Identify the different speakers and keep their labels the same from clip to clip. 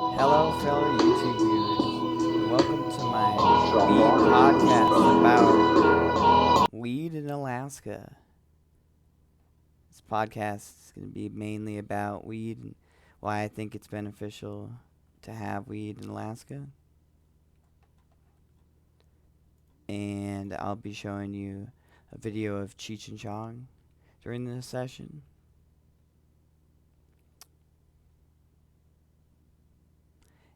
Speaker 1: Hello, fellow YouTube viewers, and welcome to my weed podcast about weed in Alaska. This podcast is going to be mainly about weed and why I think it's beneficial to have weed in Alaska. And I'll be showing you a video of Cheech and Chong during this session.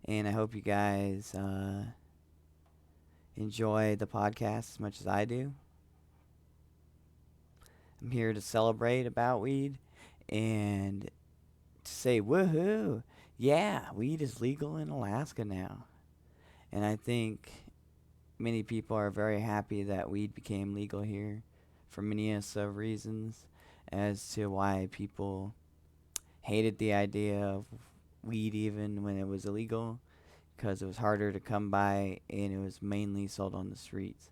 Speaker 1: And I hope you guys enjoy the podcast as much as I do. I'm here to celebrate about weed and to say, woohoo! Yeah, weed is legal in Alaska now. And I think many people are very happy that weed became legal here for many of reasons as to why people hated the idea of weed even when it was illegal, because it was harder to come by and it was mainly sold on the streets.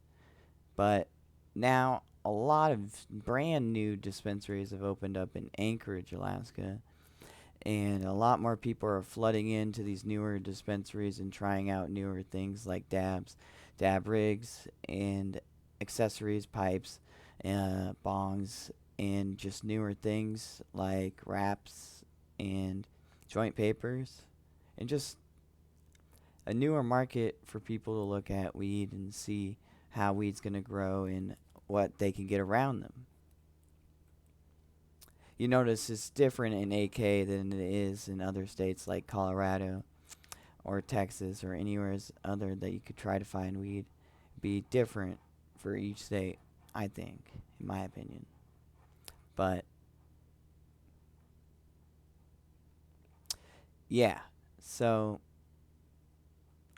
Speaker 1: But now a lot of brand new dispensaries have opened up in Anchorage, Alaska, and a lot more people are flooding into these newer dispensaries and trying out newer things like dab rigs, and accessories, pipes, bongs, and just newer things like wraps and joint papers, and just a newer market for people to look at weed and see how weed's going to grow and what they can get around them. You notice it's different in AK than it is in other states like Colorado or Texas or anywhere other that you could try to find weed. Be different for each state, I think, in my opinion. But yeah, so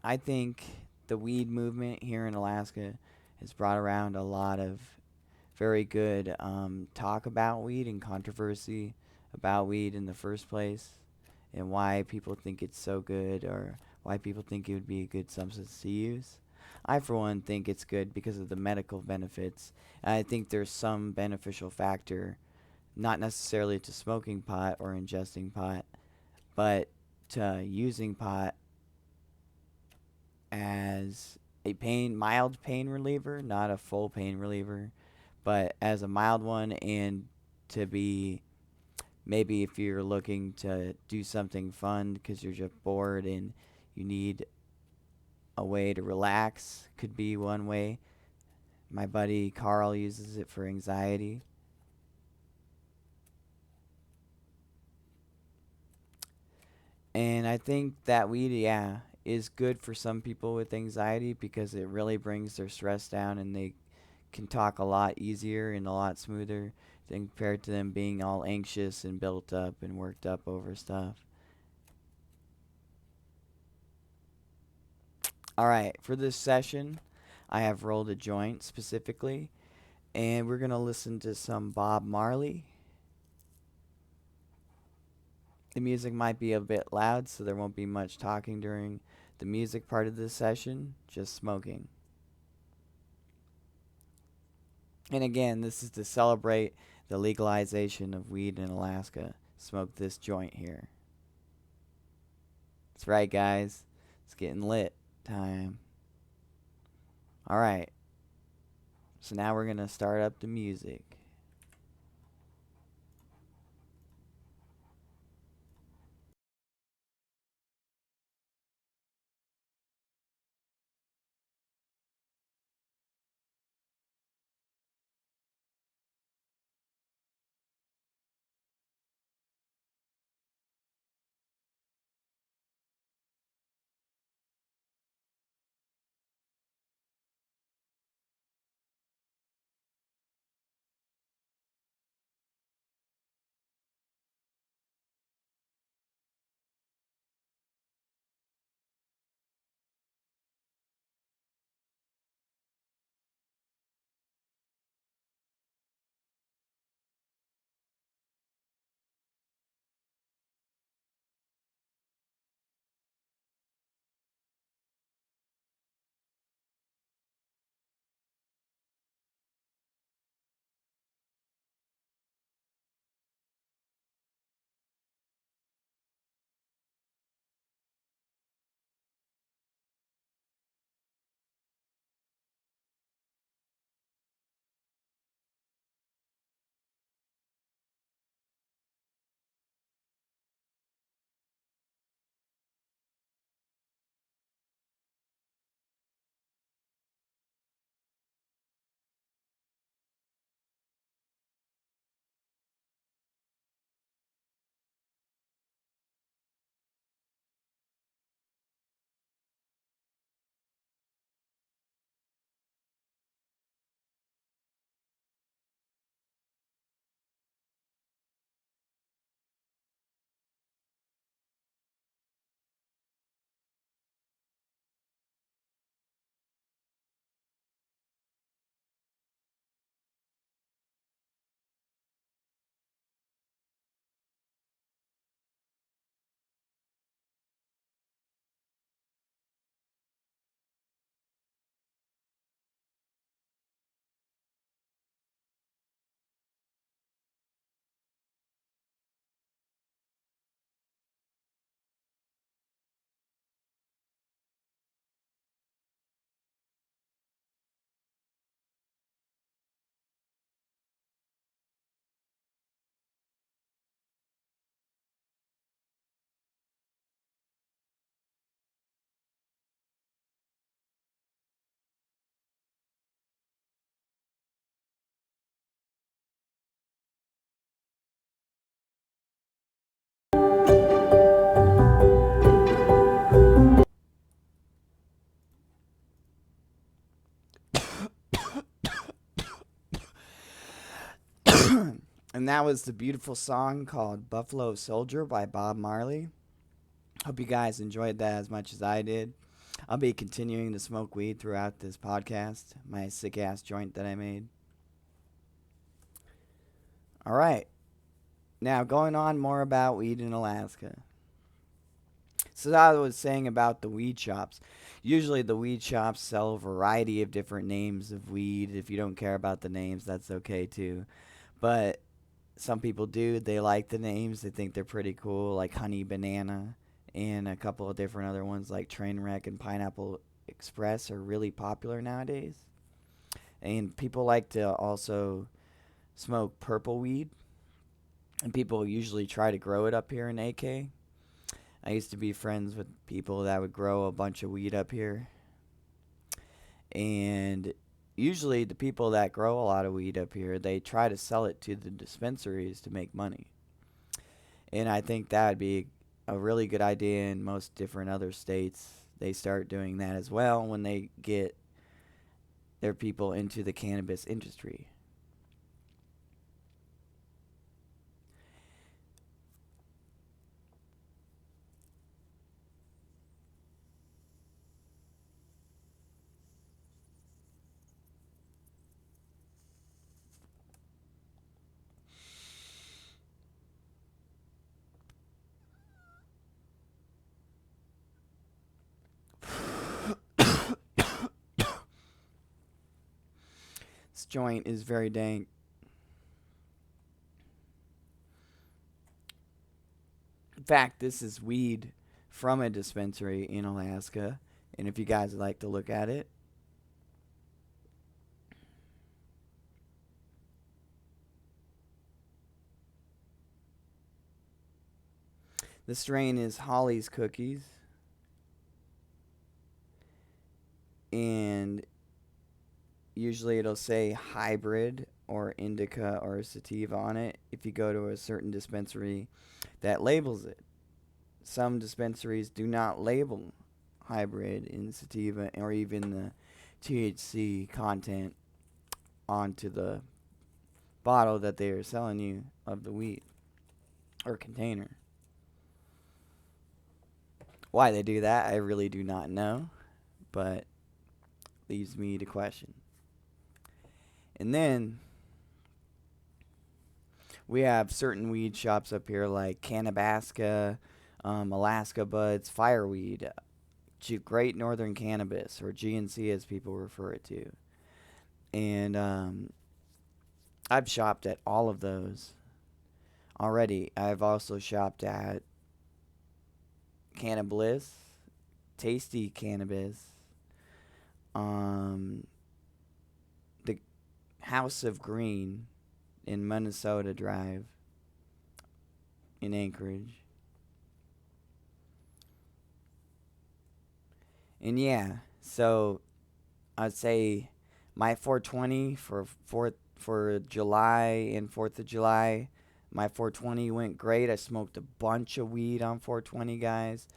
Speaker 1: I think the weed movement here in Alaska has brought around a lot of very good talk about weed and controversy about weed in the first place, and why people think it's so good or why people think it would be a good substance to use. I, for one, think it's good because of the medical benefits. I think there's some beneficial factor, not necessarily to smoking pot or ingesting pot, but to using pot as a mild pain reliever, not a full pain reliever, but as a mild one, and to be maybe if you're looking to do something fun because you're just bored and you need a way to relax, could be one way. My buddy Carl uses it for anxiety. And I think that weed, yeah, is good for some people with anxiety because it really brings their stress down and they can talk a lot easier and a lot smoother than compared to them being all anxious and built up and worked up over stuff. Alright, for this session, I have rolled a joint specifically, and we're going to listen to some Bob Marley. The music might be a bit loud, so there won't be much talking during the music part of this session, just smoking. And again, this is to celebrate the legalization of weed in Alaska. Smoke this joint here. That's right, guys. It's getting lit time. Alright, so now we're going to start up the music. And that was the beautiful song called Buffalo Soldier by Bob Marley. Hope you guys enjoyed that as much as I did. I'll be continuing to smoke weed throughout this podcast, my sick ass joint that I made. All right. Now, going on more about weed in Alaska. So, as I was saying about the weed shops, usually the weed shops sell a variety of different names of weed. If you don't care about the names, that's okay too. But some people do. They like the names, they think they're pretty cool, like Honey Banana, and a couple of different other ones like Trainwreck and Pineapple Express are really popular nowadays. And people like to also smoke purple weed, and people usually try to grow it up here in AK. I used to be friends with people that would grow a bunch of weed up here. And usually the people that grow a lot of weed up here, they try to sell it to the dispensaries to make money. And I think that would be a really good idea in most different other states. They start doing that as well when they get their people into the cannabis industry. This joint is very dank. In fact, this is weed from a dispensary in Alaska. And if you guys would like to look at it, the strain is Holly's Cookies. And usually it'll say hybrid or indica or sativa on it if you go to a certain dispensary that labels it. Some dispensaries do not label hybrid in sativa or even the THC content onto the bottle that they are selling you of the weed or container. Why they do that, I really do not know, but leaves me to question. And then we have certain weed shops up here like Cannabaska, Alaska Buds, Fireweed, Great Northern Cannabis, or GNC as people refer it to. And I've shopped at all of those already. I've also shopped at Cannabliss, Tasty Cannabis, the House of Green in Minnesota Drive in Anchorage. And yeah, so I'd say my 420 for July and 4th of July, my 420 went great. I smoked a bunch of weed on 420, guys.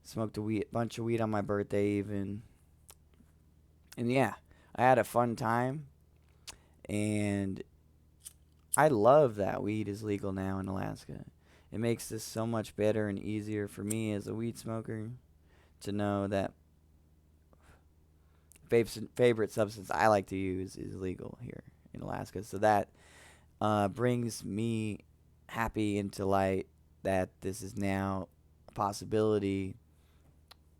Speaker 1: Smoked a bunch of weed on my birthday even. And yeah, I had a fun time. And I love that weed is legal now in Alaska. It makes this so much better and easier for me as a weed smoker to know that favorite substance I like to use is legal here in Alaska. So that brings me happy into light that this is now a possibility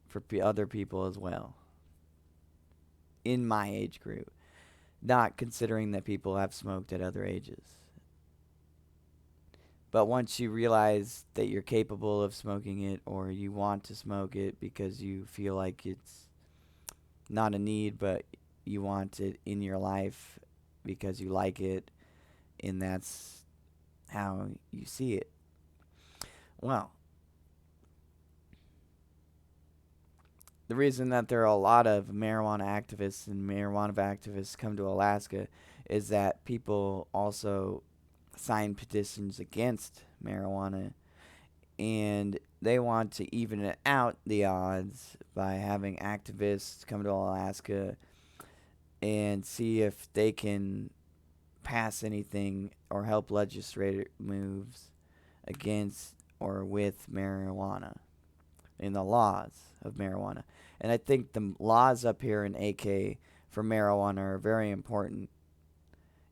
Speaker 1: for other people as well in my age group, not considering that people have smoked at other ages. But once you realize that you're capable of smoking it, or you want to smoke it because you feel like it's not a need, but you want it in your life because you like it, and that's how you see it. Well, the reason that there are a lot of marijuana activists and marijuana activists come to Alaska is that people also sign petitions against marijuana, and they want to even it out the odds by having activists come to Alaska and see if they can pass anything or help legislative moves against or with marijuana in the laws of marijuana. And I think the laws up here in AK for marijuana are very important.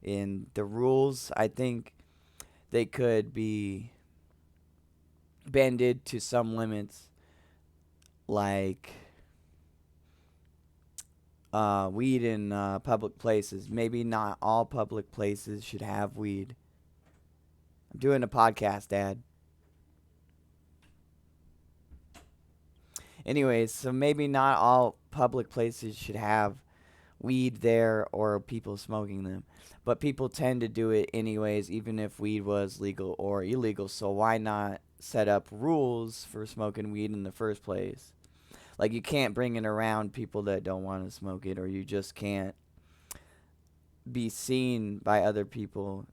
Speaker 1: In the rules, I think they could be bended to some limits, like weed in public places. Maybe not all public places should have weed. I'm doing a podcast, Dad. Anyways, so maybe not all public places should have weed there or people smoking them. But people tend to do it anyways, even if weed was legal or illegal. So why not set up rules for smoking weed in the first place? Like, you can't bring it around people that don't want to smoke it, or you just can't be seen by other people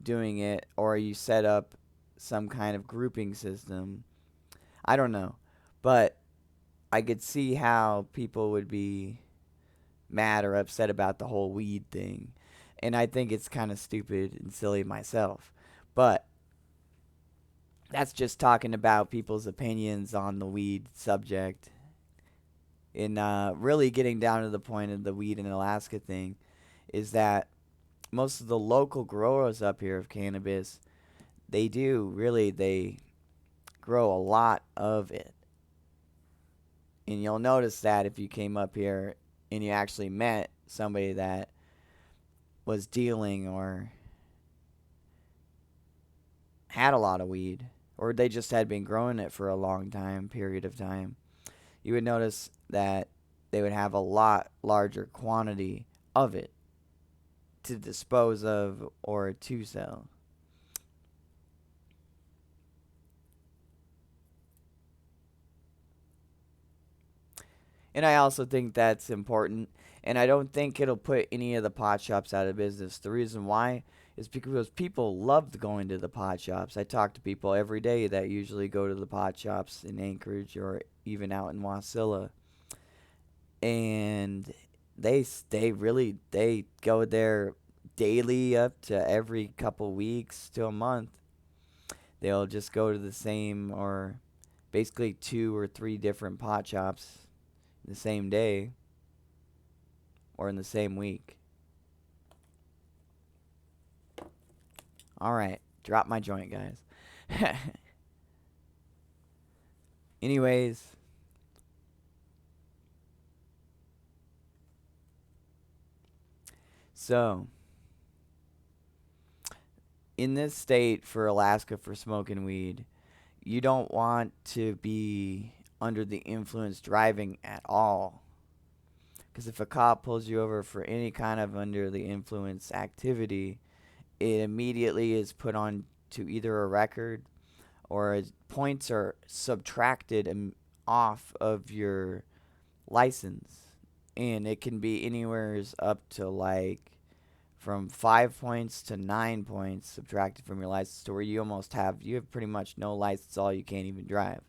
Speaker 1: doing it, or you set up some kind of grouping system. I don't know. But I could see how people would be mad or upset about the whole weed thing. And I think it's kind of stupid and silly myself. But that's just talking about people's opinions on the weed subject. And really getting down to the point of the weed in Alaska thing is that most of the local growers up here of cannabis, they grow a lot of it. And you'll notice that if you came up here and you actually met somebody that was dealing or had a lot of weed, or they just had been growing it for a long period of time, you would notice that they would have a lot larger quantity of it to dispose of or to sell. And I also think that's important. And I don't think it'll put any of the pot shops out of business. The reason why is because people loved going to the pot shops. I talk to people every day that usually go to the pot shops in Anchorage or even out in Wasilla. And they go there daily up to every couple weeks to a month. They'll just go to the same or basically 2 or 3 different pot shops the same day or in the same week. All right, drop my joint, guys. Anyways, so in this state for Alaska for smoking weed, you don't want to be under the influence driving at all. Because if a cop pulls you over for any kind of under the influence activity, it immediately is put on to either a record or points are subtracted off of your license. And it can be anywhere up to like from 5 points to 9 points subtracted from your license, to where you have pretty much no license, all you can't even drive.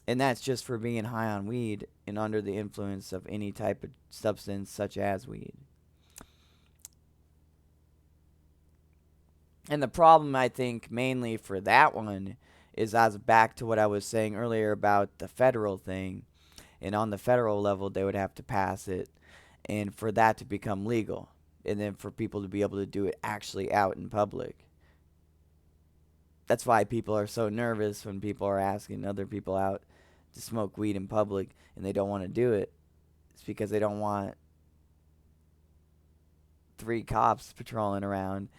Speaker 1: And that's just for being high on weed and under the influence of any type of substance such as weed. And the problem, I think, mainly for that one is as back to what I was saying earlier about the federal thing. And on the federal level, they would have to pass it, and for that to become legal, and then for people to be able to do it actually out in public. That's why people are so nervous when people are asking other people out to smoke weed in public and they don't want to do it. It's because they don't want 3 cops patrolling around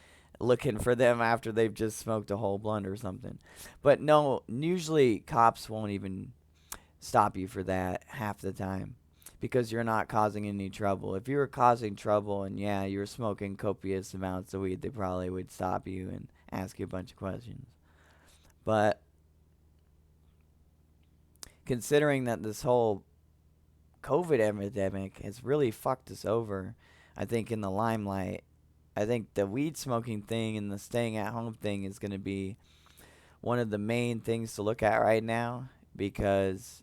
Speaker 1: looking for them after they've just smoked a whole blunt or something. But no, usually cops won't even stop you for that half the time, because you're not causing any trouble. If you were causing trouble and you were smoking copious amounts of weed, they probably would stop you and ask you a bunch of questions. But considering that this whole COVID epidemic has really fucked us over, I think, in the limelight, I think the weed smoking thing and the staying at home thing is going to be one of the main things to look at right now, because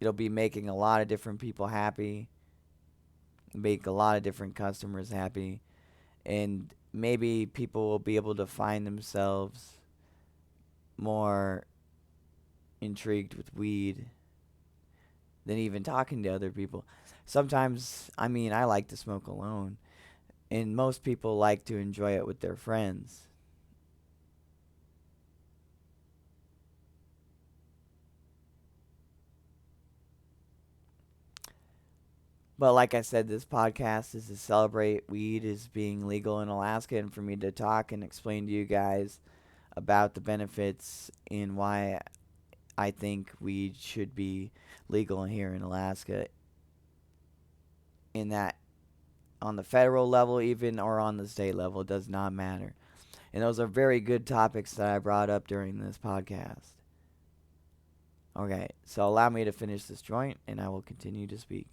Speaker 1: it'll be making a lot of different people happy, make a lot of different customers happy, and maybe people will be able to find themselves more intrigued with weed than even talking to other people. Sometimes, I mean, I like to smoke alone, and most people like to enjoy it with their friends. But like I said, this podcast is to celebrate weed as being legal in Alaska, and for me to talk and explain to you guys about the benefits and why I think weed should be legal here in Alaska. In that, on the federal level, even, or on the state level, it does not matter. And those are very good topics that I brought up during this podcast. Okay, so allow me to finish this joint, and I will continue to speak.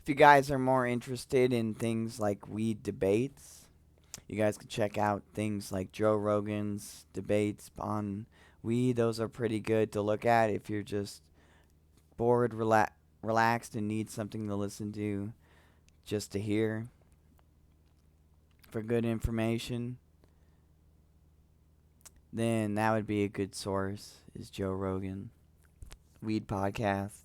Speaker 1: If you guys are more interested in things like weed debates, you guys can check out things like Joe Rogan's debates on weed. Those are pretty good to look at if you're just bored, relaxed, and need something to listen to, just to hear for good information. Then that would be a good source, is Joe Rogan Weed Podcast.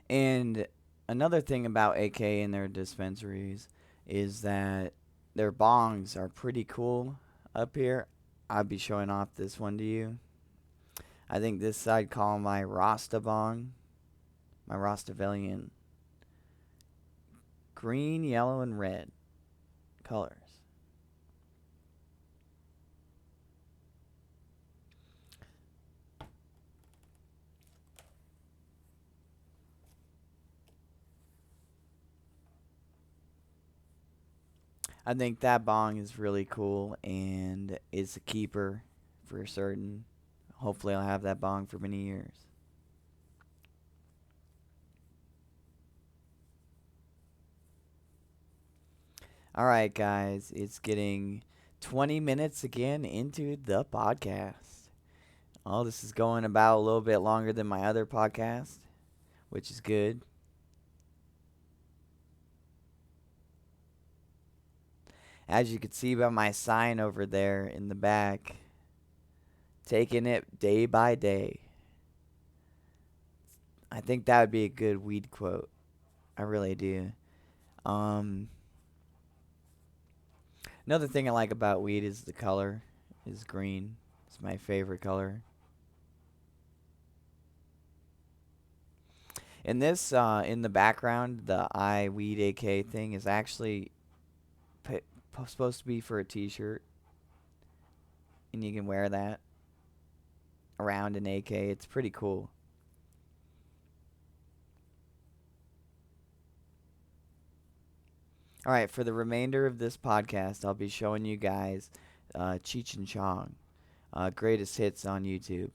Speaker 1: And another thing about AK and their dispensaries is that their bongs are pretty cool up here. I'll be showing off this one to you. I think this I'd call my Rasta bong, my Rastavillian. Green, yellow, and red colors. I think that bong is really cool and it's a keeper for certain. Hopefully I'll have that bong for many years. Alright guys, it's getting 20 minutes again into the podcast. Oh, this is going about a little bit longer than my other podcast, which is good. As you can see by my sign over there in the back, taking it day by day. I think that would be a good weed quote. I really do. Another thing I like about weed is the color is green. It's my favorite color. And this, in the background, the I Weed AK thing is actually supposed to be for a t-shirt. And you can wear that around an AK. It's pretty cool. Alright, for the remainder of this podcast, I'll be showing you guys Cheech and Chong. Greatest hits on YouTube.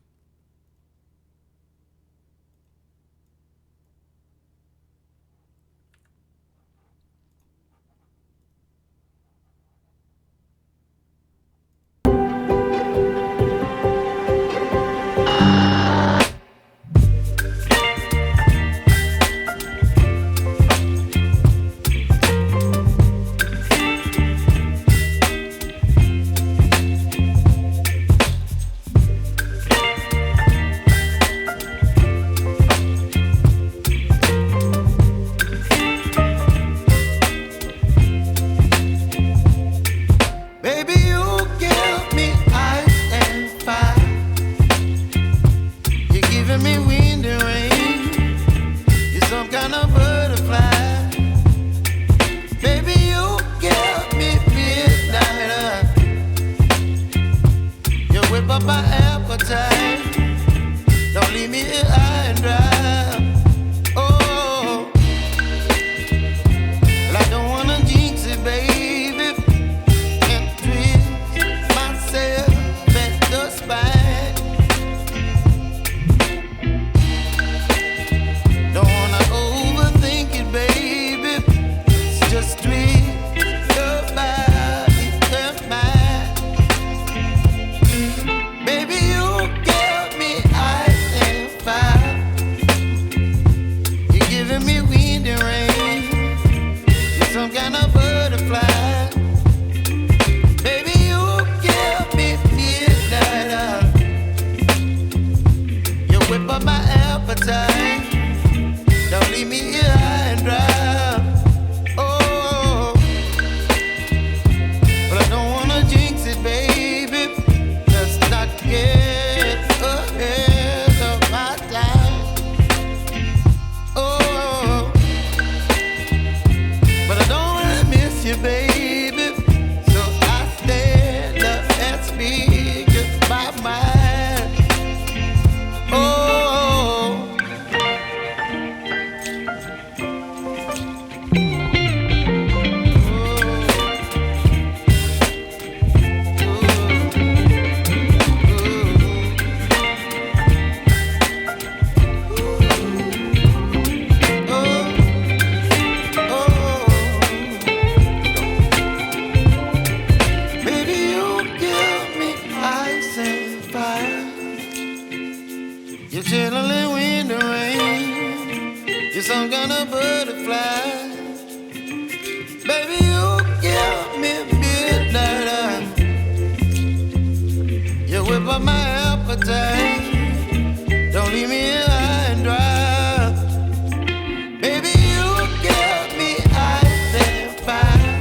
Speaker 2: Baby, you whip up my appetite. Don't leave me here high and dry. Oh, but I don't wanna jinx it, baby. Let's not get ahead of my time. Oh, but I don't wanna miss you, baby. So I stand up and speak just my mind. Oh. You're chilling in the rain. You're some kind of butterfly. Baby, you give me midnight. You whip up my appetite. Don't leave me here high and dry. Baby, you give me ice and fire.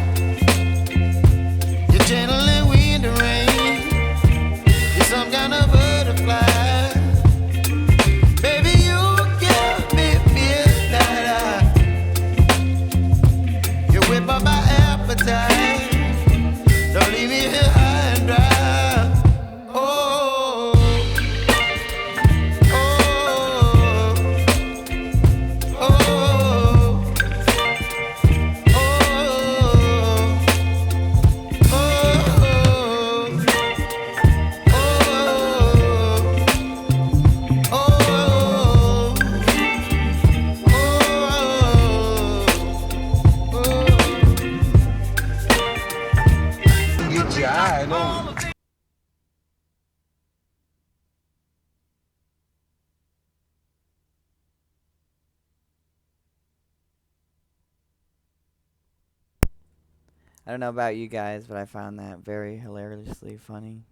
Speaker 2: You're channeling wind and rain. You're some kind of butterfly. Whip up my appetite. Don't leave me here high and dry. Oh, oh, oh, oh,
Speaker 3: I know.
Speaker 1: I don't know about you guys, but I found that very hilariously funny.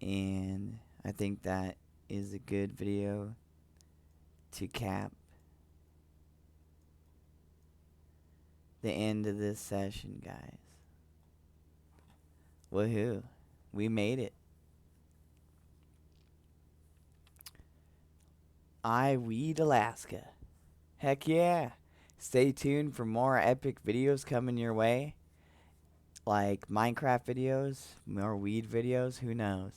Speaker 1: And I think that is a good video to cap the end of this session, guys. Woohoo. We made it. I Weed Alaska. Heck yeah. Stay tuned for more epic videos coming your way. Like Minecraft videos, more weed videos, who knows.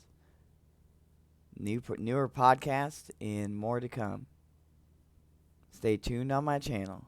Speaker 1: Newer podcast and more to come. Stay tuned on my channel.